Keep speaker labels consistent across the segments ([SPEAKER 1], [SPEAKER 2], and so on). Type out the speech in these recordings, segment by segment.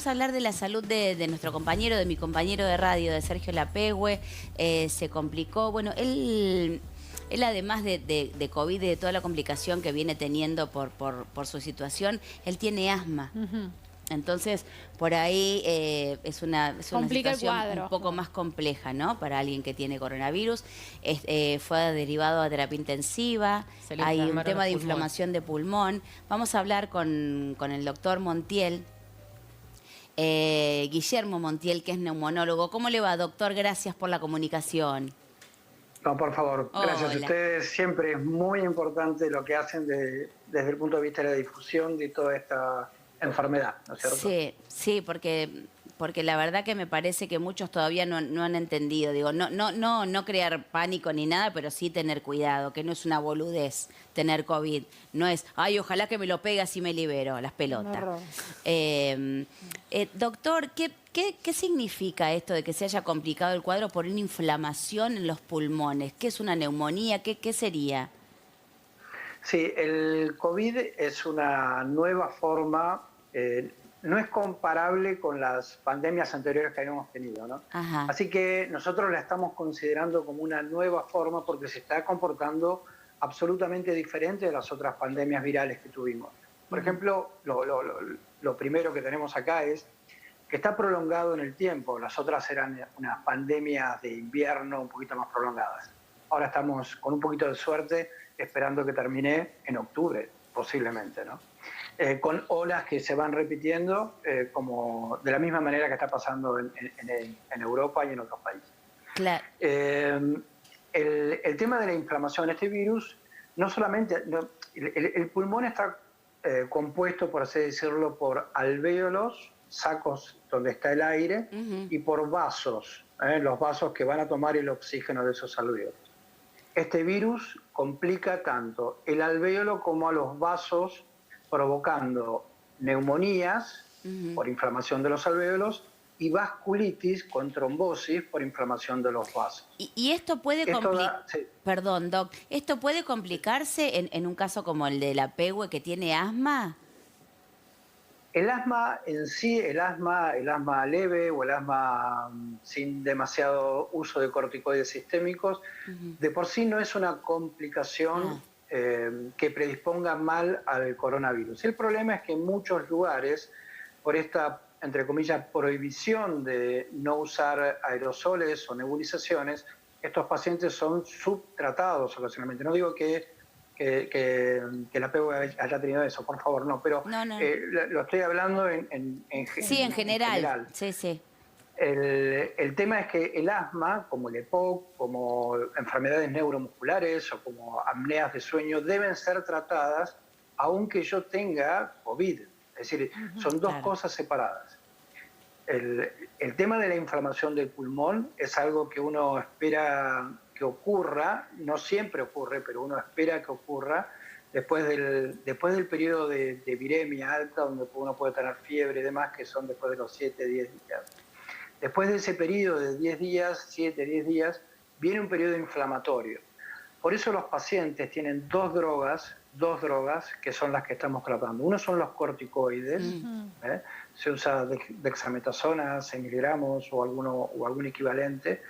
[SPEAKER 1] Vamos a hablar de la salud de nuestro compañero, de mi compañero de radio, de Sergio Lapegüe. Se complicó. Bueno, él además de COVID y de toda la complicación que viene teniendo por su situación, él tiene asma. Entonces, por ahí es una situación un poco más compleja, ¿no? Para alguien que tiene coronavirus. Fue derivado a terapia intensiva, hay un tema de inflamación de pulmón. Vamos a hablar con el doctor Montiel, Guillermo Montiel, que es neumonólogo. ¿Cómo le va, doctor? Gracias por la comunicación.
[SPEAKER 2] No, por favor, gracias a ustedes. Siempre es muy importante lo que hacen desde el punto de vista de la difusión de toda esta enfermedad, ¿no es cierto?
[SPEAKER 1] Sí, sí, porque la verdad que me parece que muchos todavía no han entendido. Digo, no crear pánico ni nada, pero sí tener cuidado, que no es una boludez tener COVID. No es, ay, ojalá que me lo pegue así me libero, las pelotas. Doctor, ¿qué significa esto de que se haya complicado el cuadro por una inflamación en los pulmones? ¿Qué es una neumonía? ¿Qué sería?
[SPEAKER 2] Sí, el COVID es una nueva forma, no es comparable con las pandemias anteriores que habíamos tenido, ¿no?
[SPEAKER 1] Ajá.
[SPEAKER 2] Así que nosotros la estamos considerando como una nueva forma porque se está comportando absolutamente diferente de las otras pandemias virales que tuvimos. Por ejemplo, lo primero que tenemos acá es que está prolongado en el tiempo. Las otras eran unas pandemias de invierno un poquito más prolongadas. Ahora estamos con un poquito de suerte esperando que termine en octubre, posiblemente, ¿no? Con olas que se van repitiendo como de la misma manera que está pasando en Europa y en otros países.
[SPEAKER 1] Claro.
[SPEAKER 2] El tema de la inflamación, este virus, no solamente... el pulmón está compuesto, por así decirlo, por alvéolos, sacos donde está el aire, y por vasos, los vasos que van a tomar el oxígeno de esos alvéolos. Este virus complica tanto el alvéolo como a los vasos, provocando neumonías por inflamación de los alvéolos y vasculitis con trombosis por inflamación de los vasos.
[SPEAKER 1] ¿Y esto puede
[SPEAKER 2] sí.
[SPEAKER 1] Perdón, doc, ¿esto puede complicarse en un caso como el de Lapegüe que tiene asma?
[SPEAKER 2] El asma en sí, el asma leve o el asma sin demasiado uso de corticoides sistémicos, de por sí no es una complicación que predisponga mal al coronavirus. El problema es que en muchos lugares, por esta, entre comillas, prohibición de no usar aerosoles o nebulizaciones, estos pacientes son subtratados ocasionalmente. No digo que Lapegüe haya tenido eso, por favor, no, pero lo estoy hablando en general.
[SPEAKER 1] Sí, sí.
[SPEAKER 2] El tema es que el asma, como el EPOC, como enfermedades neuromusculares o como apneas de sueño, deben ser tratadas aunque yo tenga COVID. Es decir, son dos cosas separadas. El tema de la inflamación del pulmón es algo que uno espera que ocurra, no siempre ocurre, pero uno espera que ocurra después del periodo de viremia alta, donde uno puede tener fiebre y demás, que son después de los 7, 10 días. Después de ese periodo de 10 días, 7, 10 días, viene un periodo inflamatorio. Por eso los pacientes tienen dos drogas que son las que estamos tratando. Uno son los corticoides, se usa dexametasona, 6 miligramos o algún equivalente,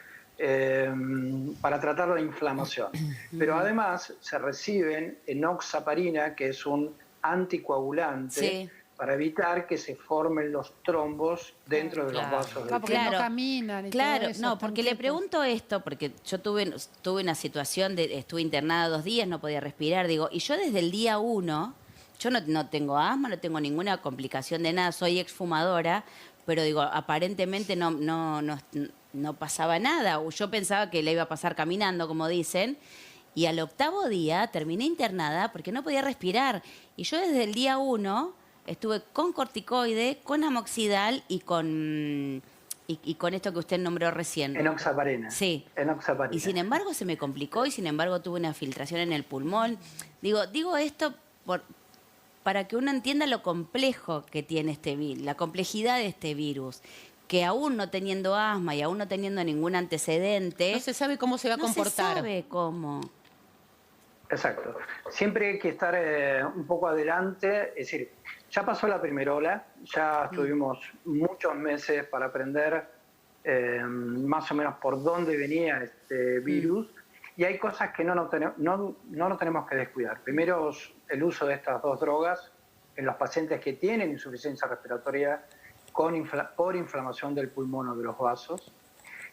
[SPEAKER 2] para tratar la inflamación. Pero además se reciben enoxaparina, que es un anticoagulante, para evitar que se formen los trombos dentro de los vasos del
[SPEAKER 3] porque no caminan y
[SPEAKER 1] claro,
[SPEAKER 3] todo eso,
[SPEAKER 1] no, porque le pregunto esto, porque yo tuve una situación, estuve internada 2 días, no podía respirar, digo, y yo desde el día 1, yo no tengo asma, no tengo ninguna complicación de nada, soy exfumadora, pero digo, aparentemente no pasaba nada. Yo pensaba que le iba a pasar caminando, como dicen, y al 8º día terminé internada porque no podía respirar. Y yo desde el día 1 estuve con corticoide, con amoxidal y con esto que usted nombró recién.
[SPEAKER 2] Enoxaparina.
[SPEAKER 1] Sí.
[SPEAKER 2] Enoxaparina.
[SPEAKER 1] Y sin embargo se me complicó y sin embargo tuve una filtración en el pulmón. Digo esto para que uno entienda lo complejo que tiene este virus, la complejidad de este virus, que aún no teniendo asma y aún no teniendo ningún antecedente...
[SPEAKER 3] No se sabe cómo se va a comportar.
[SPEAKER 1] No se sabe cómo.
[SPEAKER 2] Exacto. Siempre hay que estar un poco adelante, es decir, ya pasó la primera ola, ya estuvimos muchos meses para aprender más o menos por dónde venía este virus, y hay cosas que no nos tenemos que descuidar. Primero, el uso de estas dos drogas en los pacientes que tienen insuficiencia respiratoria por inflamación del pulmón o de los vasos.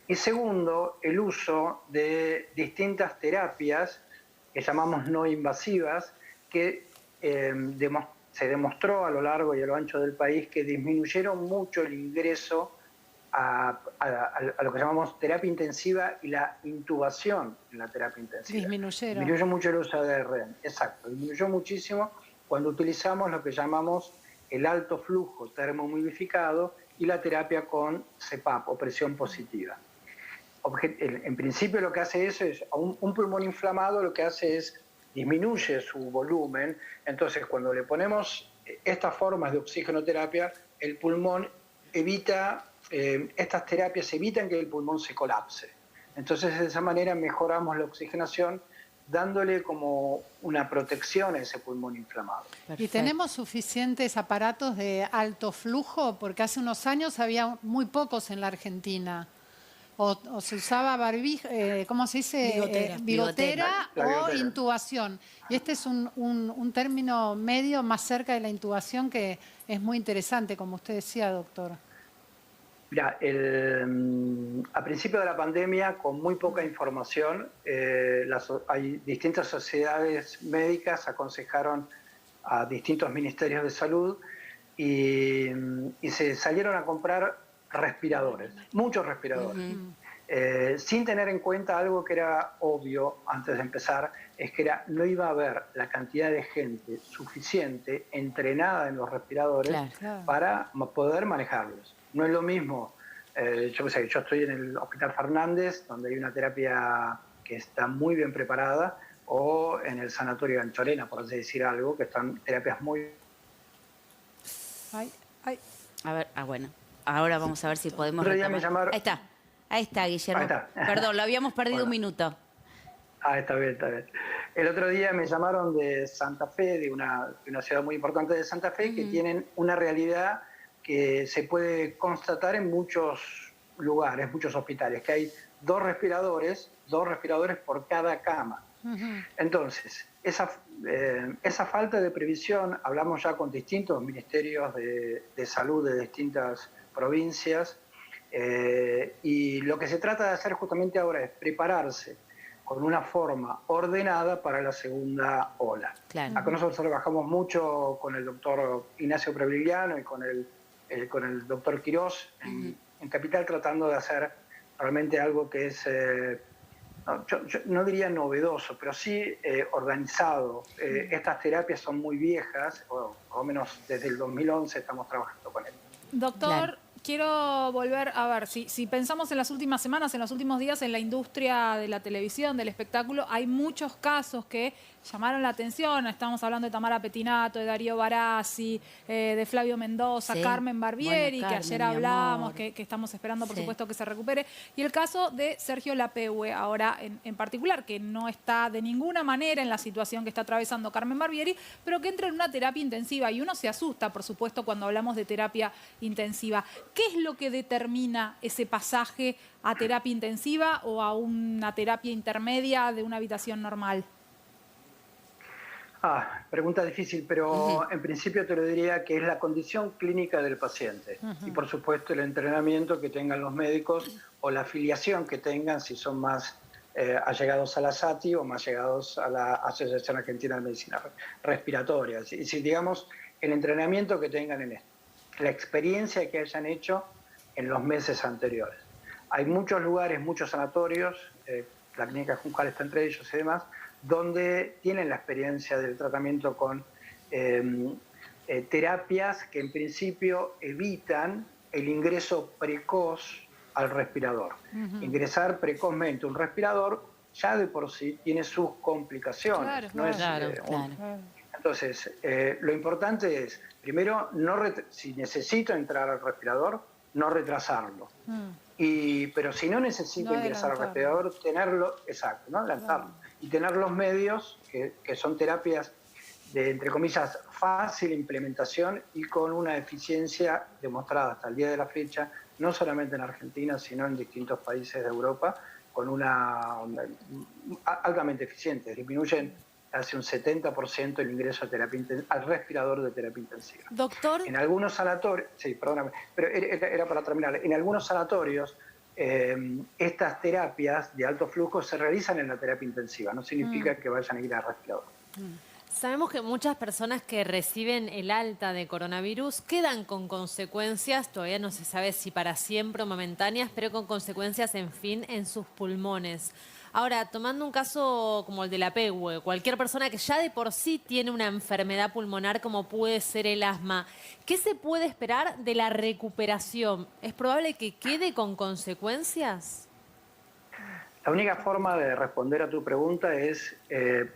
[SPEAKER 2] Y segundo, el uso de distintas terapias que llamamos no invasivas, que se demostró a lo largo y a lo ancho del país que disminuyeron mucho el ingreso a lo que llamamos terapia intensiva y la intubación en la terapia intensiva. Disminuyó mucho el uso de REM, exacto, disminuyó muchísimo cuando utilizamos lo que llamamos el alto flujo termohumidificado y la terapia con CPAP o presión positiva. En principio lo que hace eso es, un pulmón inflamado lo que hace es disminuye su volumen, entonces cuando le ponemos estas formas de oxigenoterapia, el pulmón evita, estas terapias evitan que el pulmón se colapse. Entonces de esa manera mejoramos la oxigenación, dándole como una protección a ese pulmón inflamado.
[SPEAKER 3] Perfecto. ¿Y tenemos suficientes aparatos de alto flujo? Porque hace unos años había muy pocos en la Argentina. O se usaba barbijo, ¿cómo se dice? Bigotera o intubación. Y este es un término medio más cerca de la intubación que es muy interesante, como usted decía, doctor.
[SPEAKER 2] Mira, a principio de la pandemia, con muy poca información, hay distintas sociedades médicas aconsejaron a distintos ministerios de salud y se salieron a comprar respiradores, muchos respiradores, sin tener en cuenta algo que era obvio antes de empezar, es que no iba a haber la cantidad de gente suficiente entrenada en los respiradores para poder manejarlos. No es lo mismo, yo estoy en el Hospital Fernández, donde hay una terapia que está muy bien preparada, o en el Sanatorio Anchorena, por así decir algo, que están terapias muy...
[SPEAKER 1] A ver, bueno. Ahora vamos a ver si podemos
[SPEAKER 2] retomar.
[SPEAKER 1] Ahí está, Guillermo. Ahí está. Perdón, lo habíamos perdido un minuto.
[SPEAKER 2] Está bien. El otro día me llamaron de Santa Fe, de una ciudad muy importante de Santa Fe, que tienen una realidad que se puede constatar en muchos lugares, muchos hospitales, que hay dos respiradores por cada cama. Entonces, esa falta de previsión, hablamos ya con distintos ministerios de salud de distintas provincias, y lo que se trata de hacer justamente ahora es prepararse con una forma ordenada para la segunda ola. Claro. Acá nosotros trabajamos mucho con el doctor Ignacio Previgliano y con el doctor Quirós en Capital, tratando de hacer realmente algo que es, yo no diría novedoso, pero sí organizado. Estas terapias son muy viejas, o por lo menos desde el 2011 estamos trabajando con él.
[SPEAKER 4] Doctor, quiero volver a ver, si pensamos en las últimas semanas, en los últimos días, en la industria de la televisión, del espectáculo, hay muchos casos que llamaron la atención. Estamos hablando de Tamara Pettinato, de Darío Barassi, de Flavio Mendoza, Carmen Barbieri, que ayer hablábamos, que estamos esperando, por supuesto, que se recupere. Y el caso de Sergio Lapegue, ahora en particular, que no está de ninguna manera en la situación que está atravesando Carmen Barbieri, pero que entra en una terapia intensiva. Y uno se asusta, por supuesto, cuando hablamos de terapia intensiva. ¿Qué es lo que determina ese pasaje a terapia intensiva o a una terapia intermedia de una habitación normal?
[SPEAKER 2] Pregunta difícil, pero en principio te lo diría que es la condición clínica del paciente y por supuesto el entrenamiento que tengan los médicos o la afiliación que tengan, si son más allegados a la SATI o más allegados a la Asociación Argentina de Medicina Respiratoria. Y si digamos el entrenamiento que tengan en esto, la experiencia que hayan hecho en los meses anteriores. Hay muchos lugares, muchos sanatorios, la Clínica Juncal está entre ellos y demás, donde tienen la experiencia del tratamiento con terapias que en principio evitan el ingreso precoz al respirador. Ingresar precozmente un respirador ya de por sí tiene sus complicaciones. Entonces, lo importante es, primero, si necesito entrar al respirador, no retrasarlo. Pero si no necesita ingresar al respirador, tenerlo, exacto, no adelantarlo. Y tener los medios, que son terapias de, entre comillas, fácil implementación y con una eficiencia demostrada hasta el día de la fecha, no solamente en Argentina, sino en distintos países de Europa, con una altamente eficiente. Disminuyen hace un 70% el ingreso a al respirador de terapia intensiva.
[SPEAKER 5] Doctor.
[SPEAKER 2] En algunos sanatorios, sí, perdóname, pero era para terminar, en algunos sanatorios estas terapias de alto flujo se realizan en la terapia intensiva, no significa que vayan a ir al respirador.
[SPEAKER 5] Sabemos que muchas personas que reciben el alta de coronavirus quedan con consecuencias, todavía no se sabe si para siempre o momentáneas, pero con consecuencias, en fin, en sus pulmones. Ahora, tomando un caso como el de la PEWE, cualquier persona que ya de por sí tiene una enfermedad pulmonar como puede ser el asma, ¿qué se puede esperar de la recuperación? ¿Es probable que quede con consecuencias?
[SPEAKER 2] La única forma de responder a tu pregunta es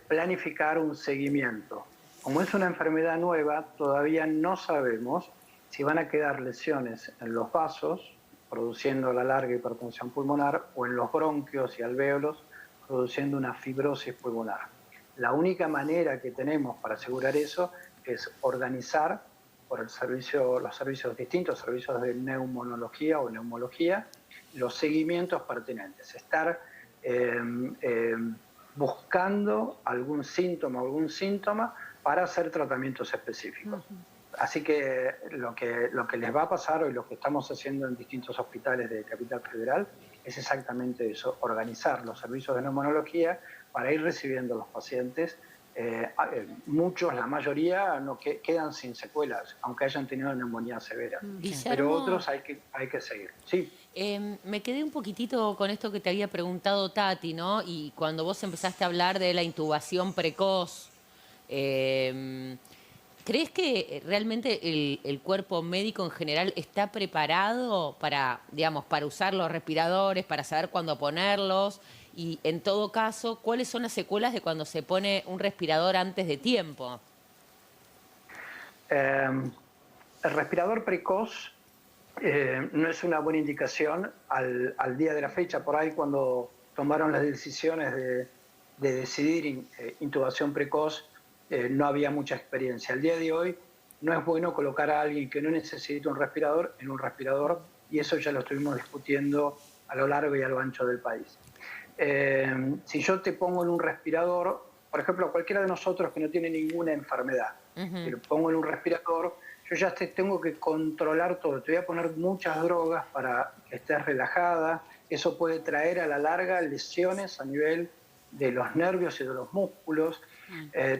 [SPEAKER 2] planificar un seguimiento. Como es una enfermedad nueva, todavía no sabemos si van a quedar lesiones en los vasos, produciendo a la larga hipertensión pulmonar, o en los bronquios y alvéolos, produciendo una fibrosis pulmonar. La única manera que tenemos para asegurar eso es organizar por los distintos servicios de neumonología o neumología, los seguimientos pertinentes. Estar buscando algún síntoma para hacer tratamientos específicos. Así que lo que les va a pasar hoy, lo que estamos haciendo en distintos hospitales de Capital Federal, es exactamente eso, organizar los servicios de neumonología para ir recibiendo a los pacientes. Muchos, la mayoría, no quedan sin secuelas, aunque hayan tenido neumonía severa. Pero otros hay que seguir. Sí.
[SPEAKER 6] Me quedé un poquitito con esto que te había preguntado Tati, ¿no? Y cuando vos empezaste a hablar de la intubación precoz, ¿crees que realmente el cuerpo médico en general está preparado para, digamos, para usar los respiradores, para saber cuándo ponerlos? Y en todo caso, ¿cuáles son las secuelas de cuando se pone un respirador antes de tiempo?
[SPEAKER 2] El respirador precoz no es una buena indicación al día de la fecha. Por ahí cuando tomaron las decisiones de decidir intubación precoz, no había mucha experiencia. Al día de hoy no es bueno colocar a alguien que no necesita un respirador en un respirador, y eso ya lo estuvimos discutiendo a lo largo y a lo ancho del país. Si yo te pongo en un respirador, por ejemplo, cualquiera de nosotros que no tiene ninguna enfermedad, te lo pongo en un respirador, yo ya tengo que controlar todo. Te voy a poner muchas drogas para que estés relajada. Eso puede traer a la larga lesiones a nivel de los nervios y de los músculos.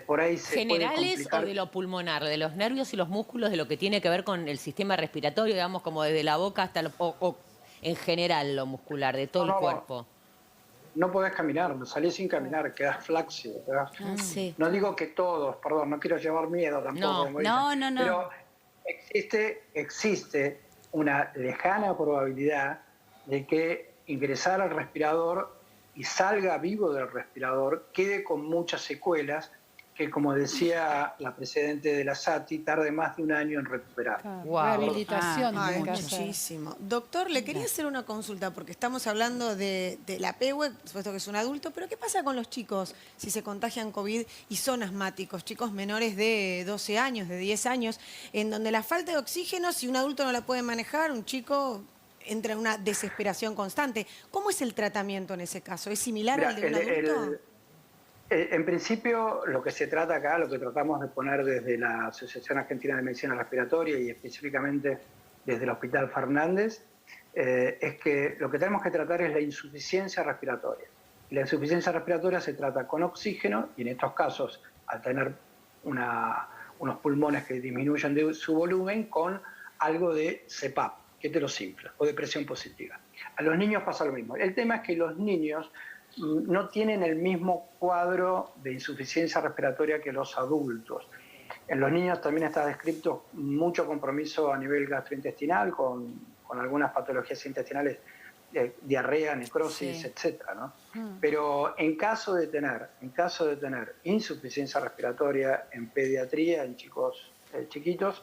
[SPEAKER 2] Por ahí se
[SPEAKER 6] ¿generales o de lo pulmonar? ¿De los nervios y los músculos, de lo que tiene que ver con el sistema respiratorio, digamos, como desde la boca hasta o en general lo muscular, de todo el cuerpo?
[SPEAKER 2] No podés caminar, salís sin caminar, quedás flácido.
[SPEAKER 1] Sí.
[SPEAKER 2] No digo que todos, perdón, no quiero llevar miedo tampoco.
[SPEAKER 1] No.
[SPEAKER 2] Pero existe una lejana probabilidad de que ingresar al respirador y salga vivo del respirador quede con muchas secuelas que, como decía la presidente de la SATI, tarde más de un año en recuperar.
[SPEAKER 3] Wow. Rehabilitación.
[SPEAKER 7] Muchísimo. Doctor, le quería hacer una consulta, porque estamos hablando de la PEWE, por supuesto que es un adulto, pero ¿qué pasa con los chicos si se contagian COVID y son asmáticos? Chicos menores de 12 años, de 10 años, en donde la falta de oxígeno, si un adulto no la puede manejar, un chico entra en una desesperación constante. ¿Cómo es el tratamiento en ese caso? ¿Es similar al de un adulto?
[SPEAKER 2] En principio, lo que se trata acá, lo que tratamos de poner desde la Asociación Argentina de Medicina Respiratoria y específicamente desde el Hospital Fernández, es que lo que tenemos que tratar es la insuficiencia respiratoria. Y la insuficiencia respiratoria se trata con oxígeno, y en estos casos, al tener unos pulmones que disminuyen de su volumen, con algo de CPAP, que te los infla, o de presión positiva. A los niños pasa lo mismo. El tema es que los niños no tienen el mismo cuadro de insuficiencia respiratoria que los adultos. En los niños también está descrito mucho compromiso a nivel gastrointestinal, con algunas patologías intestinales, diarrea, necrosis, etcétera, ¿no? Pero en caso de tener insuficiencia respiratoria en pediatría, en chicos chiquitos,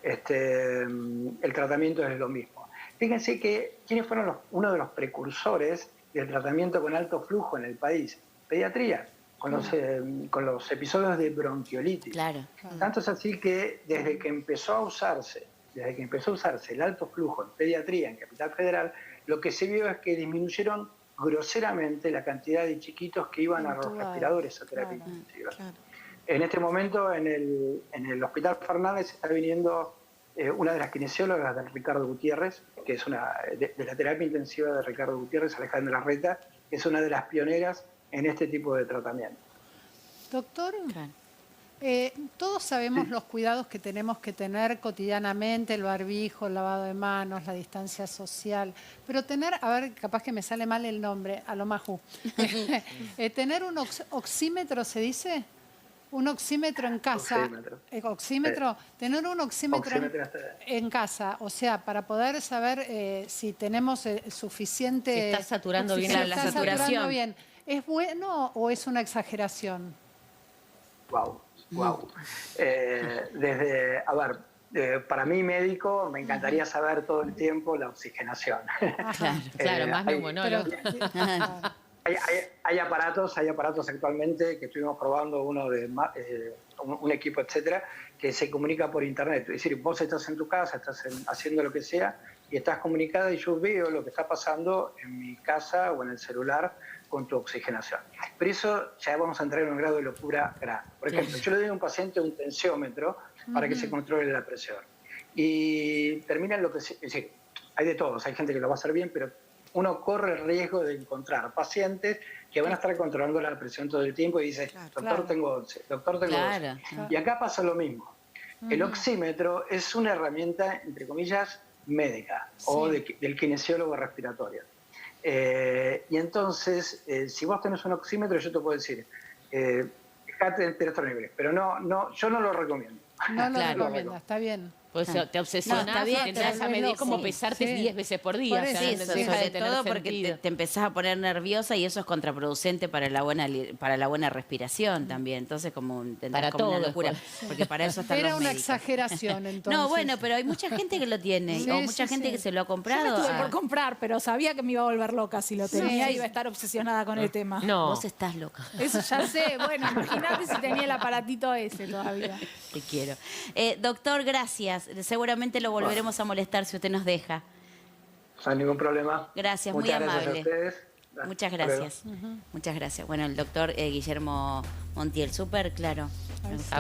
[SPEAKER 2] el tratamiento es lo mismo. Fíjense que quiénes fueron uno de los precursores del tratamiento con alto flujo en el país. Pediatría, con los episodios de bronquiolitis.
[SPEAKER 1] Claro.
[SPEAKER 2] Tanto es así que desde que empezó a usarse el alto flujo en pediatría en Capital Federal, lo que se vio es que disminuyeron groseramente la cantidad de chiquitos que iban a los respiradores a terapia intensiva. En este momento en el Hospital Fernández está viniendo una de las kinesiólogas de Ricardo Gutiérrez, que es de la terapia intensiva de Ricardo Gutiérrez, Alejandra Larreta, que es una de las pioneras en este tipo de tratamiento.
[SPEAKER 3] Doctor, todos sabemos los cuidados que tenemos que tener cotidianamente, el barbijo, el lavado de manos, la distancia social, pero tener, a ver, capaz que me sale mal el nombre, a lo majú, tener un oxímetro, ¿se dice? Un oxímetro en casa. Oxímetro. Tener un oxímetro en casa, o sea, para poder saber si tenemos suficiente...
[SPEAKER 6] Si está saturando bien la saturación.
[SPEAKER 3] Bien. ¿Es bueno o es una exageración?
[SPEAKER 2] Wow. Para mí médico me encantaría saber todo el tiempo la oxigenación.
[SPEAKER 6] Claro, más neumonólogo.
[SPEAKER 2] Hay aparatos actualmente que estuvimos probando, un equipo, etcétera, que se comunica por internet. Es decir, vos estás en tu casa, estás haciendo lo que sea y estás comunicada y yo veo lo que está pasando en mi casa o en el celular con tu oxigenación. Pero eso ya vamos a entrar en un grado de locura grande. Por ejemplo, yo le doy a un paciente un tensiómetro para que se controle la presión. Y termina en lo que... Es decir, hay de todos, hay gente que lo va a hacer bien, pero uno corre el riesgo de encontrar pacientes que van a estar controlando la presión todo el tiempo y dice, doctor, tengo 11, doctor, tengo 12. Y acá pasa lo mismo. El oxímetro es una herramienta, entre comillas, médica o del kinesiólogo respiratorio. Y entonces, si vos tenés un oxímetro, yo te puedo decir, dejate de estos niveles, pero yo no lo recomiendo.
[SPEAKER 3] No lo recomiendo, está bien.
[SPEAKER 6] Pues te obsesionás y te entras a medir como pesarte 10 veces por día.
[SPEAKER 1] Sí, sobre todo porque te empezás a poner nerviosa y eso es contraproducente para la buena respiración también. Entonces,
[SPEAKER 6] para todo,
[SPEAKER 1] una locura. Porque para eso están
[SPEAKER 3] Era
[SPEAKER 1] los
[SPEAKER 3] una
[SPEAKER 1] médicos.
[SPEAKER 3] exageración, entonces.
[SPEAKER 1] No, bueno, pero hay mucha gente que lo tiene. O mucha gente que se lo ha comprado.
[SPEAKER 4] Yo me estuve por comprar, pero sabía que me iba a volver loca si lo tenía y iba a estar obsesionada con el tema.
[SPEAKER 6] No.
[SPEAKER 1] Vos estás loca.
[SPEAKER 4] Eso ya sé. Bueno, imagínate si tenía el aparatito ese todavía.
[SPEAKER 1] Te quiero. Doctor, gracias. Seguramente lo volveremos a molestar si usted nos deja.
[SPEAKER 2] No hay ningún problema.
[SPEAKER 1] Gracias, muy
[SPEAKER 2] Muchas
[SPEAKER 1] amable.
[SPEAKER 2] Gracias a ustedes.
[SPEAKER 1] Muchas gracias. Muchas gracias. Bueno, el doctor Guillermo Montiel, súper claro. Me gustó.